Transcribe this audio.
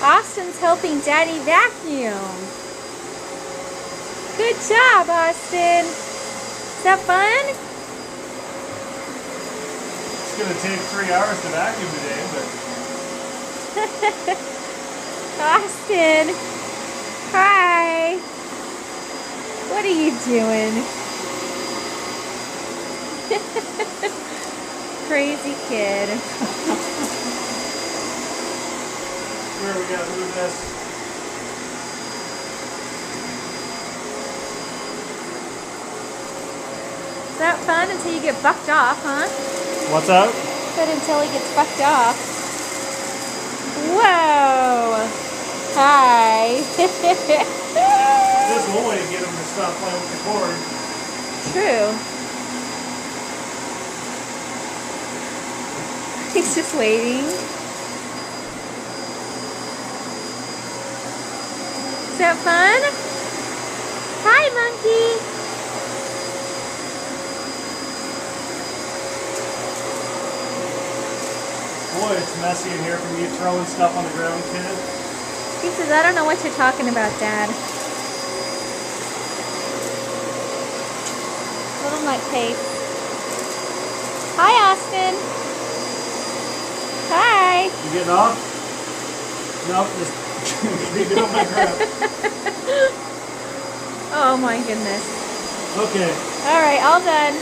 Austin's helping Daddy vacuum. Good job, Austin. Is that fun? It's going to take 3 hours to vacuum today, but... Austin. Hi. What are you doing? Crazy kid. Where we got to move this? Is that fun until you get bucked off, huh? What's up? But until he gets bucked off. Whoa! Hi. There's one way to get him to stop playing with the cord. True. He's just waiting. Is that fun? Hi, monkey. Boy, it's messy in here from you throwing stuff on the ground, kid. He says, I don't know what you're talking about, Dad. Little nutcase. Hi, Austin. Hi. You getting off? Nope, just leave it on my ground. Oh my goodness. Okay. All right, all done.